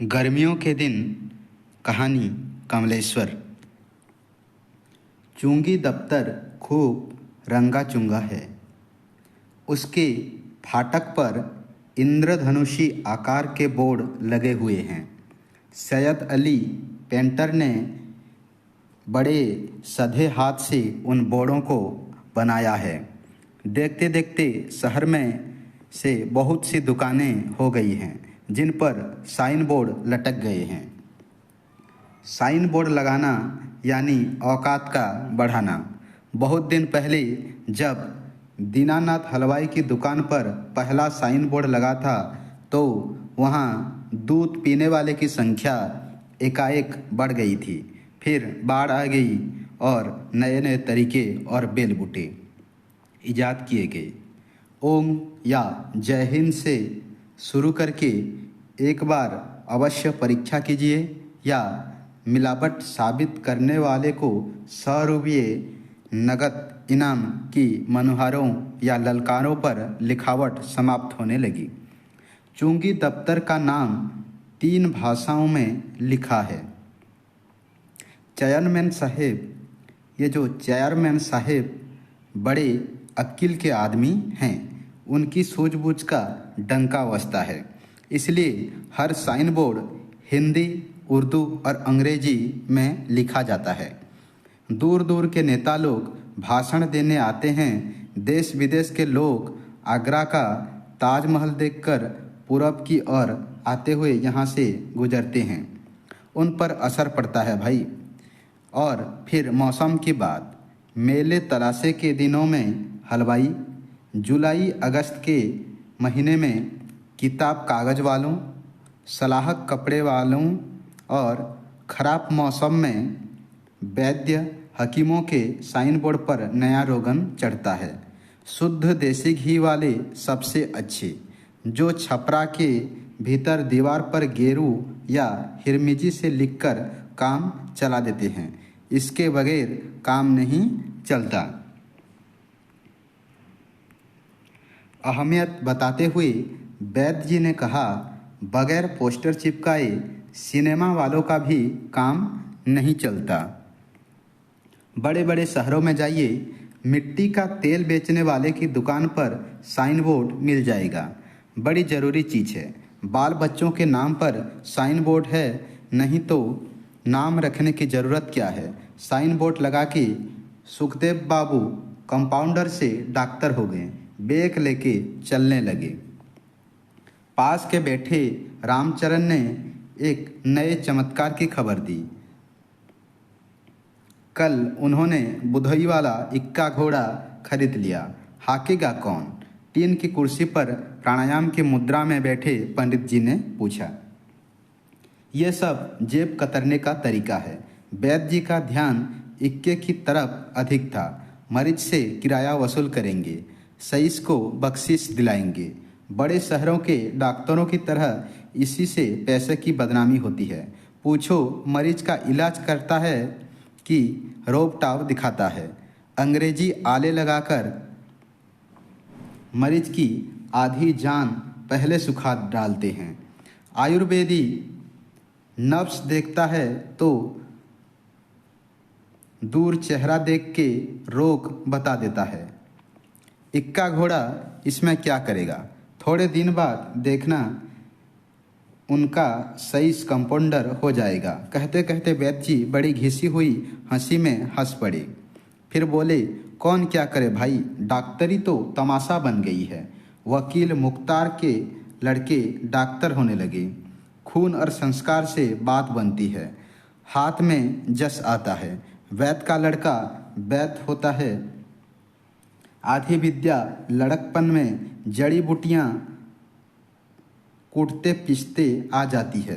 गर्मियों के दिन। कहानी कमलेश्वर। चुंगी दफ्तर खूब रंगा चुंगा है। उसके फाटक पर इंद्रधनुषी आकार के बोर्ड लगे हुए हैं। सैयद अली पेंटर ने बड़े सधे हाथ से उन बोर्डों को बनाया है। देखते देखते शहर में से बहुत सी दुकानें हो गई हैं जिन पर साइन बोर्ड लटक गए हैं। साइन बोर्ड लगाना यानी औकात का बढ़ाना। बहुत दिन पहले जब दीनानाथ हलवाई की दुकान पर पहला साइन बोर्ड लगा था तो वहाँ दूध पीने वाले की संख्या एकाएक बढ़ गई थी। फिर बाढ़ आ गई और नए नए तरीके और बेल बूटे ईजाद किए गए। ओम या जय हिंद से शुरू करके एक बार अवश्य परीक्षा कीजिए या मिलावट साबित करने वाले को 100 रुपये नगद इनाम की मनुहारों या ललकारों पर लिखावट समाप्त होने लगी। चुंगी दफ्तर का नाम 3 भाषाओं में लिखा है। चेयरमैन साहेब, ये जो चेयरमैन साहेब बड़े अक्ल के आदमी हैं। उनकी सूझबूझ का डंका बजता है, इसलिए हर साइन बोर्ड हिंदी, उर्दू और अंग्रेजी में लिखा जाता है। दूर दूर के नेता लोग भाषण देने आते हैं। देश विदेश के लोग आगरा का ताजमहल देखकर पूरब की ओर आते हुए यहाँ से गुजरते हैं। उन पर असर पड़ता है भाई। और फिर मौसम की बात। मेले तराशे के दिनों में हलवाई, जुलाई अगस्त के महीने में किताब कागज़ वालों, सलाहक कपड़े वालों और ख़राब मौसम में वैद्य हकीमों के साइन बोर्ड पर नया रोगन चढ़ता है। शुद्ध देसी घी वाले सबसे अच्छे, जो छपरा के भीतर दीवार पर गेरू या हिरमिजी से लिखकर काम चला देते हैं। इसके बगैर काम नहीं चलता। अहमियत बताते हुए वैद्य जी ने कहा, बगैर पोस्टर चिपकाए सिनेमा वालों का भी काम नहीं चलता। बड़े बड़े शहरों में जाइए, मिट्टी का तेल बेचने वाले की दुकान पर साइन बोर्ड मिल जाएगा। बड़ी ज़रूरी चीज़ है। बाल बच्चों के नाम पर साइन बोर्ड है, नहीं तो नाम रखने की ज़रूरत क्या है। साइन बोर्ड लगा के सुखदेव बाबू कंपाउंडर से डॉक्टर हो गए, बेक लेके चलने लगे। पास के बैठे रामचरण ने एक नए चमत्कार की खबर दी। कल उन्होंने बुधई वाला इक्का घोड़ा खरीद लिया। हाकेगा कौन? टीन की कुर्सी पर प्राणायाम की मुद्रा में बैठे पंडित जी ने पूछा। यह सब जेब कतरने का तरीका है। वैद्य जी का ध्यान इक्के की तरफ अधिक था। मरीज से किराया वसूल करेंगे, सईस को बख्शिश दिलाएंगे। बड़े शहरों के डॉक्टरों की तरह इसी से पैसे की बदनामी होती है। पूछो मरीज का इलाज करता है कि रोब टाव दिखाता है। अंग्रेजी आले लगाकर मरीज की आधी जान पहले सुखा डालते हैं। आयुर्वेदी नब्स देखता है तो दूर चेहरा देख के रोग बता देता है। इक्का घोड़ा इसमें क्या करेगा? थोड़े दिन बाद देखना उनका सईस कंपाउंडर हो जाएगा। कहते कहते वैद्य जी बड़ी घिसी हुई हंसी में हंस पड़े। फिर बोले, कौन क्या करे भाई, डॉक्टरी तो तमाशा बन गई है। वकील मुख्तार के लड़के डॉक्टर होने लगे। खून और संस्कार से बात बनती है, हाथ में जस आता है। वैद्य का लड़का वैद्य होता है। आधी विद्या लड़कपन में जड़ी बूटियाँ कूटते पीसते आ जाती है।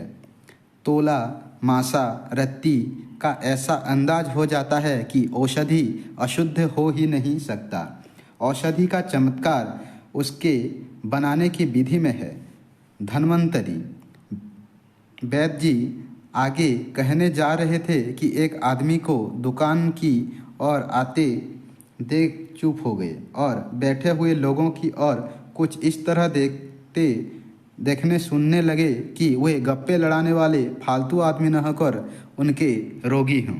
तोला मासा रत्ती का ऐसा अंदाज हो जाता है कि औषधि अशुद्ध हो ही नहीं सकता। औषधि का चमत्कार उसके बनाने की विधि में है। धन्वंतरी। वैद्य जी आगे कहने जा रहे थे कि एक आदमी को दुकान की ओर आते देख चुप हो गए और बैठे हुए लोगों की ओर कुछ इस तरह देखते देखने सुनने लगे कि वे गप्पे लड़ाने वाले फालतू आदमी न होकर उनके रोगी हों।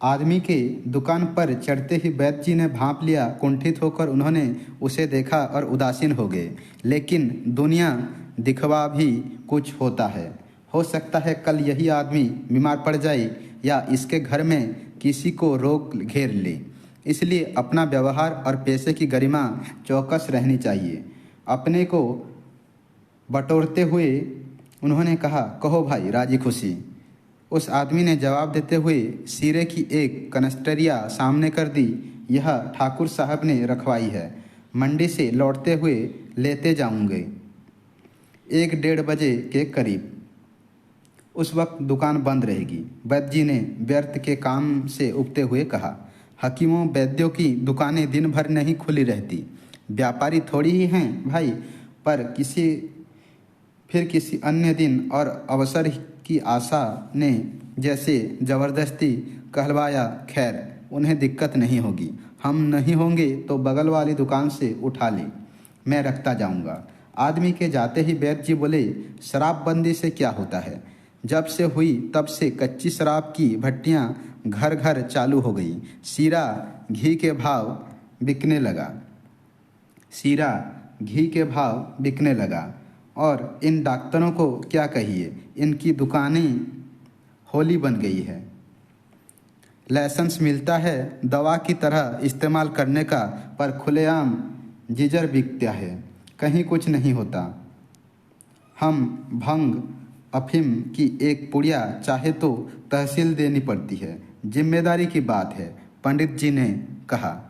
आदमी के दुकान पर चढ़ते ही वैद्य जी ने भांप लिया। कुंठित होकर उन्होंने उसे देखा और उदासीन हो गए। लेकिन दुनिया दिखवा भी कुछ होता है। हो सकता है कल यही आदमी बीमार पड़ जाए या इसके घर में किसी को रोग घेर ले। इसलिए अपना व्यवहार और पेशे की गरिमा चौकस रहनी चाहिए। अपने को बटोरते हुए उन्होंने कहा, कहो भाई, राजी खुशी। उस आदमी ने जवाब देते हुए सीरे की एक कनस्टरिया सामने कर दी। यह ठाकुर साहब ने रखवाई है, मंडी से लौटते हुए लेते जाऊंगे 1-1:30 बजे के करीब। उस वक्त दुकान बंद रहेगी। वैद्य जी ने व्यर्थ के काम से उबते हुए कहा, हकीमों वैद्यों की दुकानें दिन भर नहीं खुली रहती। व्यापारी थोड़ी ही हैं भाई, पर फिर किसी अन्य दिन और अवसर की आशा ने जैसे ज़बरदस्ती कहलवाया। खैर, उन्हें दिक्कत नहीं होगी। हम नहीं होंगे तो बगल वाली दुकान से उठा ले, मैं रखता जाऊंगा। आदमी के जाते ही वैद्य जी बोले, शराबबंदी से क्या होता है? जब से हुई तब से कच्ची शराब की भट्टियाँ घर घर चालू हो गई। सीरा घी के भाव बिकने लगा और इन डॉक्टरों को क्या कहिए, इनकी दुकानें होली बन गई है। लाइसेंस मिलता है दवा की तरह इस्तेमाल करने का, पर खुलेआम जिजर बिकता है, कहीं कुछ नहीं होता। हम भंग अफीम की एक पुड़िया चाहे तो तहसील देनी पड़ती है, जिम्मेदारी की बात है, पंडित जी ने कहा।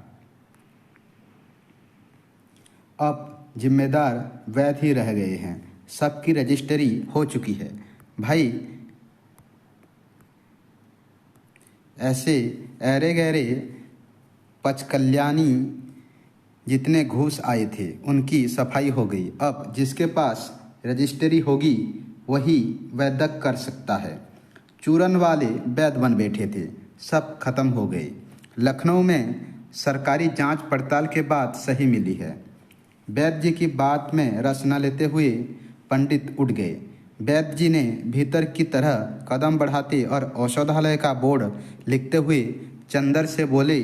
अब जिम्मेदार वैद्य ही रह गए हैं, सबकी रजिस्ट्री हो चुकी है। भाई, ऐसे ऐरे गहरे पचकल्याणी जितने घूस आए थे उनकी सफाई हो गई। अब जिसके पास रजिस्ट्री होगी वही वैदक कर सकता है। चूरन वाले वैद्य बन बैठे थे, सब खत्म हो गए। लखनऊ में सरकारी जांच पड़ताल के बाद सही मिली है। वैद्य जी की बात में रस न लेते हुए पंडित उठ गए। वैद्य जी ने भीतर की तरह कदम बढ़ाते और औषधालय का बोर्ड लिखते हुए चंदर से बोले,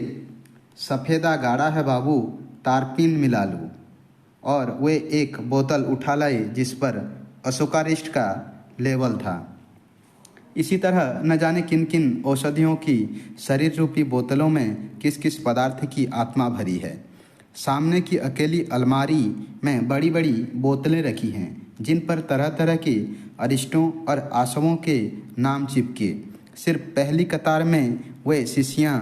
सफ़ेदा गाढ़ा है बाबू, तारपीन मिला लूँ। और वे एक बोतल उठा लाए जिस पर अशोकारिष्ट का लेबल था। इसी तरह न जाने किन किन औषधियों की शरीर रूपी बोतलों में किस किस पदार्थ की आत्मा भरी है। सामने की अकेली अलमारी में बड़ी बड़ी बोतलें रखी हैं जिन पर तरह तरह के अरिष्टों और आसवों के नाम चिपके। सिर्फ पहली कतार में वे शीशियाँ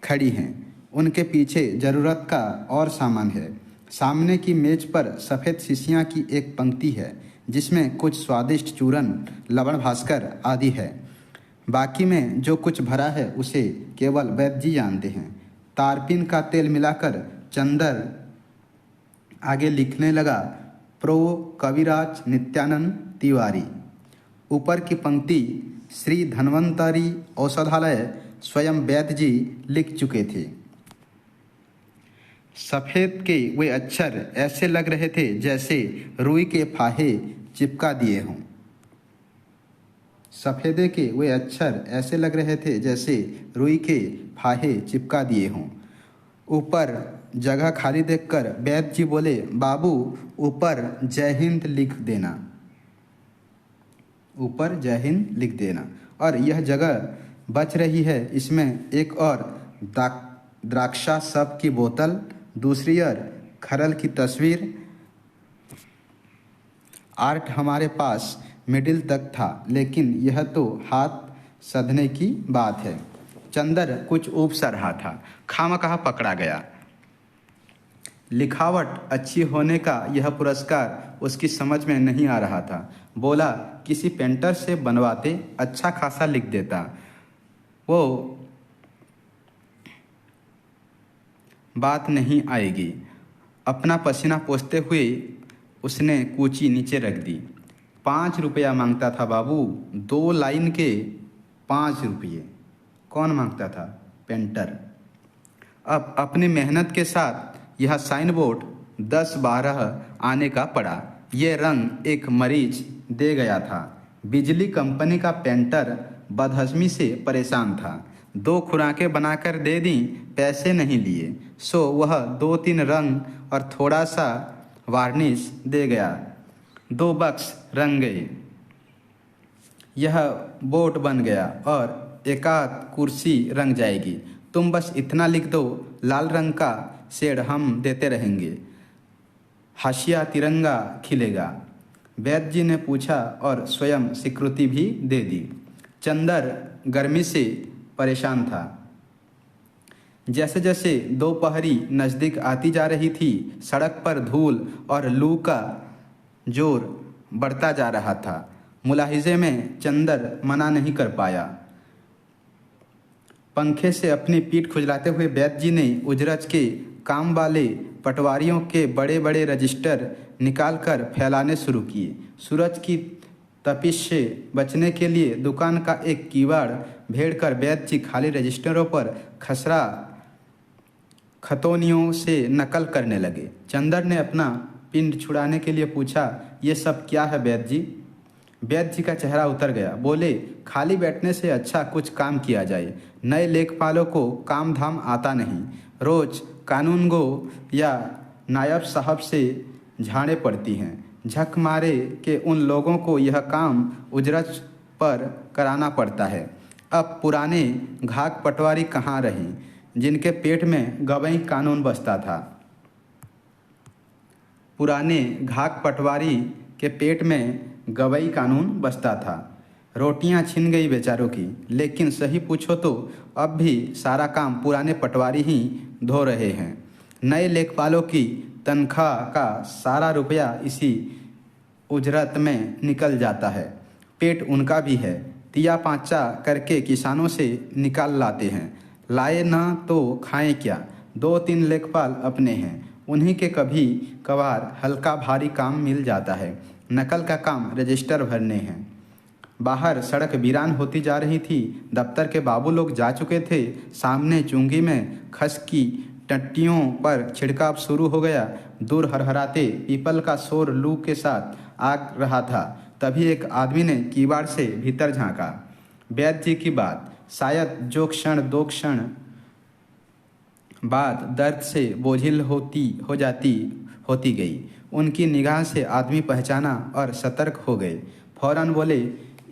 खड़ी हैं, उनके पीछे ज़रूरत का और सामान है। सामने की मेज पर सफ़ेद शीशियाँ की एक पंक्ति है जिसमें कुछ स्वादिष्ट चूरन, लवण भास्कर आदि है। बाकी में जो कुछ भरा है उसे केवल वैद्य जी जानते हैं। तारपीन का तेल मिलाकर चंदर आगे लिखने लगा, प्रो कविराज नित्यानंद तिवारी। ऊपर की पंक्ति श्री धन्वंतरी औषधालय स्वयं वैद्य जी लिख चुके थे। सफ़ेद के वे अक्षर ऐसे लग रहे थे जैसे रुई के फाहे चिपका दिए हों। सफ़ेदे के वे अक्षर ऐसे लग रहे थे जैसे रुई के फाहे चिपका दिए हों। ऊपर जगह खाली देखकर वैद्य जी बोले, बाबू ऊपर जय हिंद लिख देना, ऊपर जय हिंद लिख देना। और यह जगह बच रही है, इसमें एक और द्राक्षा सब की बोतल, दूसरी ओर खरल की तस्वीर। आर्ट हमारे पास मिडिल तक था, लेकिन यह तो हाथ सधने की बात है। चंदर कुछ ऊब सा रहा था, खामखा पकड़ा गया। लिखावट अच्छी होने का यह पुरस्कार उसकी समझ में नहीं आ रहा था। बोला, किसी पेंटर से बनवाते, अच्छा खासा लिख देता। वो बात नहीं आएगी। अपना पसीना पोंछते हुए उसने कूची नीचे रख दी। 5 रुपया मांगता था बाबू, 2 लाइन के 5 रुपये। कौन मांगता था? पेंटर। अब अपनी मेहनत के साथ यह साइन बोर्ड 10-12 आने का पड़ा। ये रंग एक मरीज दे गया था। बिजली कंपनी का पेंटर बदहज़मी से परेशान था। 2 खुराकें बनाकर दे दी, पैसे नहीं लिए। सो वह 2-3 रंग और थोड़ा सा वार्निश दे गया। 2 बक्स रंग गए। यह बोर्ड बन गया और एकाध कुर्सी रंग जाएगी। तुम बस इतना लिख दो, लाल रंग का शेड हम देते रहेंगे, हाशिया तिरंगा खिलेगा। वैद्य जी ने पूछा और स्वयं स्वीकृति भी दे दी। चंदर गर्मी से परेशान था। जैसे जैसे दोपहरी नज़दीक आती जा रही थी, सड़क पर धूल और लू का जोर बढ़ता जा रहा था। मुलाहिजे में चंदर मना नहीं कर पाया। पंखे से अपनी पीठ खुजलाते हुए वैद्य जी ने उजरज के काम वाले पटवारियों के बड़े बड़े रजिस्टर निकालकर फैलाने शुरू किए। सूरज की तपिश से बचने के लिए दुकान का एक किवाड़ भेड़ कर वैद्य जी खाली रजिस्टरों पर खसरा खतौनियों से नकल करने लगे। चंदर ने अपना पिंड छुड़ाने के लिए पूछा, ये सब क्या है वैद्य जी? वैद्य जी का चेहरा उतर गया। बोले, खाली बैठने से अच्छा कुछ काम किया जाए। नए लेखपालों को काम धाम आता नहीं। रोज कानूनगो या नायब साहब से झाड़ें पड़ती हैं। झक मारे के उन लोगों को यह काम उजरत पर कराना पड़ता है। अब पुराने घाक पटवारी कहाँ रहे जिनके पेट में गवई कानून बसता था। पुराने घाक पटवारी के पेट में गवई कानून बसता था। रोटियां छिन गई बेचारों की। लेकिन सही पूछो तो अब भी सारा काम पुराने पटवारी ही धो रहे हैं। नए लेखपालों की तनख्वाह का सारा रुपया इसी उजरत में निकल जाता है। पेट उनका भी है। तिया पांचा करके किसानों से निकाल लाते हैं। लाए ना तो खाएं क्या। 2-3 लेखपाल अपने हैं, उन्हीं के कभी कभार हल्का भारी काम मिल जाता है। नकल का काम रजिस्टर भरने हैं। बाहर सड़क वीरान होती जा रही थी। दफ्तर के बाबू लोग जा चुके थे। सामने चुंगी में खस की टट्टियों पर छिड़काव शुरू हो गया। दूर हरहराते पीपल का शोर लू के साथ आ रहा था। तभी एक आदमी ने किवाड़ से भीतर झांका। वैद्य जी की बात शायद जो क्षण 2 क्षण बाद दर्द से बोझिल होती गई। उनकी निगाह से आदमी पहचाना और सतर्क हो गए। फौरन बोले,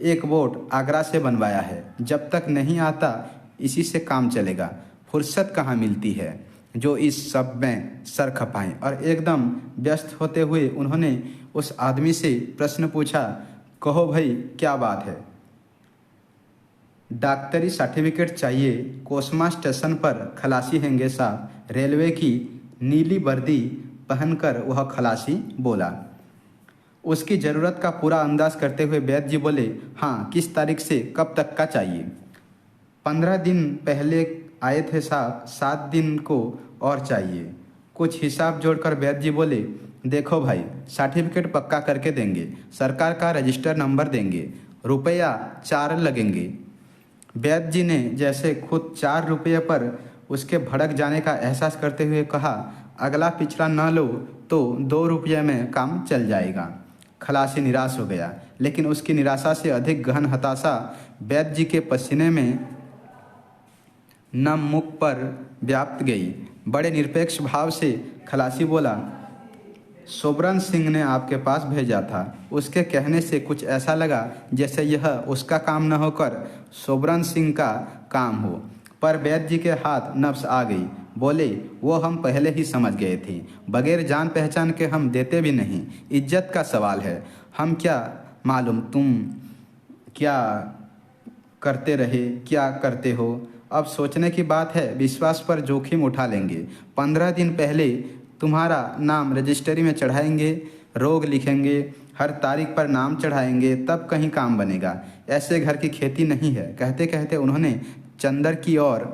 एक बोर्ड आगरा से बनवाया है, जब तक नहीं आता इसी से काम चलेगा। फुर्सत कहाँ मिलती है जो इस सब में सर खपाएं। और एकदम व्यस्त होते हुए उन्होंने उस आदमी से प्रश्न पूछा, कहो भाई क्या बात है? डॉक्टरी सर्टिफिकेट चाहिए। कोसमा स्टेशन पर खलासी हैंगे साहब। रेलवे की नीली वर्दी पहनकर वह खलासी बोला। उसकी ज़रूरत का पूरा अंदाज करते हुए वैद्य जी बोले, हाँ, किस तारीख से कब तक का चाहिए? 15 दिन पहले आए थे साहब, 7 दिन को और चाहिए। कुछ हिसाब जोड़कर वैद्य जी बोले, देखो भाई, सर्टिफिकेट पक्का करके देंगे, सरकार का रजिस्टर नंबर देंगे, रुपया 4 लगेंगे। वैद्य जी ने जैसे खुद 4 रुपये पर उसके भड़क जाने का एहसास करते हुए कहा, अगला पिछला न लो तो 2 रुपये में काम चल जाएगा। खलासी निराश हो गया, लेकिन उसकी निराशा से अधिक गहन हताशा वैद्य जी के पसीने में नम मुख पर व्याप्त गई। बड़े निरपेक्ष भाव से खलासी बोला, सोबरन सिंह ने आपके पास भेजा था। उसके कहने से कुछ ऐसा लगा जैसे यह उसका काम न होकर सोबरन सिंह का काम हो। पर वैद्य जी के हाथ नफ्स आ गई। बोले, वो हम पहले ही समझ गए थे। बगैर जान पहचान के हम देते भी नहीं। इज्जत का सवाल है। हम क्या मालूम तुम क्या करते रहे, क्या करते हो। अब सोचने की बात है, विश्वास पर जोखिम उठा लेंगे। 15 दिन पहले तुम्हारा नाम रजिस्ट्री में चढ़ाएंगे, रोग लिखेंगे, हर तारीख पर नाम चढ़ाएंगे, तब कहीं काम बनेगा। ऐसे घर की खेती नहीं है। कहते कहते उन्होंने चंदर की ओर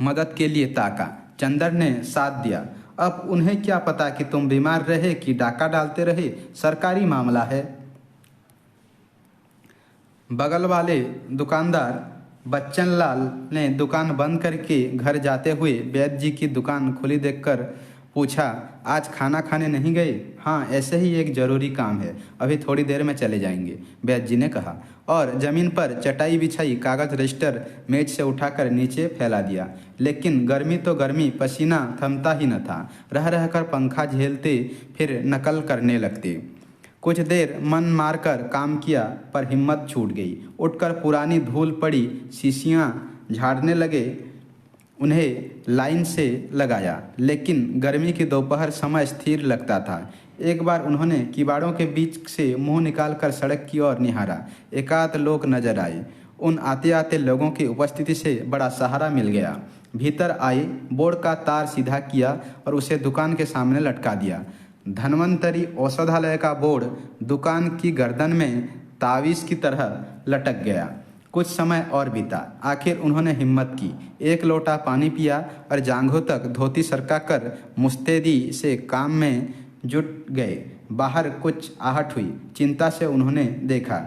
मदद के लिए ताका। चंदर ने साथ दिया। अब उन्हें क्या पता कि तुम बीमार रहे कि डाका डालते रहे, सरकारी मामला है। बगल वाले दुकानदार बच्चन लाल ने दुकान बंद करके घर जाते हुए वैद्य जी की दुकान खुली देखकर पूछा, आज खाना खाने नहीं गए? हाँ, ऐसे ही एक ज़रूरी काम है, अभी थोड़ी देर में चले जाएंगे, वैद्य जी ने कहा और ज़मीन पर चटाई बिछाई कागज़ रजिस्टर मेज से उठाकर नीचे फैला दिया। लेकिन गर्मी तो गर्मी, पसीना थमता ही न था। रह रहकर पंखा झेलते फिर नकल करने लगते। कुछ देर मन मारकर काम किया पर हिम्मत छूट गई। उठकर पुरानी धूल पड़ी शीशियाँ झाड़ने लगे, उन्हें लाइन से लगाया। लेकिन गर्मी की दोपहर समय स्थिर लगता था। एक बार उन्होंने किवाड़ों के बीच से मुंह निकालकर सड़क की ओर निहारा। एकाध लोग नजर आए। उन आते आते लोगों की उपस्थिति से बड़ा सहारा मिल गया। भीतर आए, बोर्ड का तार सीधा किया और उसे दुकान के सामने लटका दिया। धन्वंतरी औषधालय का बोर्ड दुकान की गर्दन में तावीज़ की तरह लटक गया। कुछ समय और बीता। आखिर उन्होंने हिम्मत की, एक लोटा पानी पिया और जांघों तक धोती सरकाकर मुस्तैदी से काम में जुट गए। बाहर कुछ आहट हुई। चिंता से उन्होंने देखा।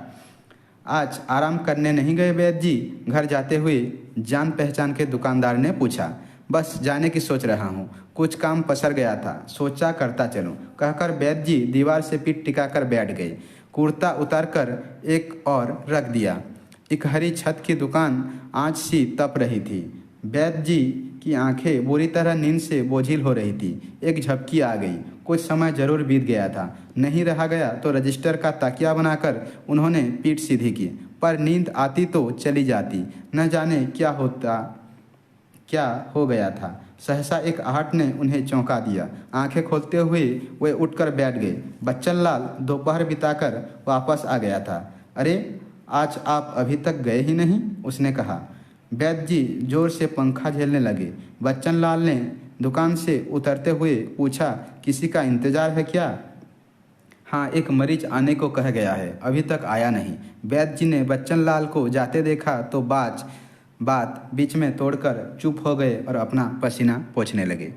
आज आराम करने नहीं गए वैद्य जी? घर जाते हुए जान पहचान के दुकानदार ने पूछा। बस जाने की सोच रहा हूँ, कुछ काम पसर गया था, सोचा करता चलूँ, कहकर वैद्य जी दीवार से पीठ टिकाकर बैठ गए। कुर्ता उतारकर एक और रख दिया। एक हरी छत की दुकान आँच सी तप रही थी। वैद्य जी की आंखें बुरी तरह नींद से बोझिल हो रही थी। एक झपकी आ गई। कुछ समय जरूर बीत गया था। नहीं रहा गया तो रजिस्टर का तकिया बनाकर उन्होंने पीठ सीधी की, पर नींद आती तो चली जाती। न जाने क्या हो गया था। सहसा एक आहट ने उन्हें चौंका दिया। आंखें खोलते हुए वे उठकर बैठ गए। बच्चन लाल दोपहर बिताकर वापस आ गया था। अरे, आज आप अभी तक गए ही नहीं? उसने कहा। वैद्य जी जोर से पंखा झेलने लगे। बच्चन लाल ने दुकान से उतरते हुए पूछा, किसी का इंतजार है क्या? हाँ, एक मरीज आने को कह गया है, अभी तक आया नहीं। वैद्य जी ने बच्चन लाल को जाते देखा तो बात बीच में तोड़कर चुप हो गए और अपना पसीना पोंछने लगे।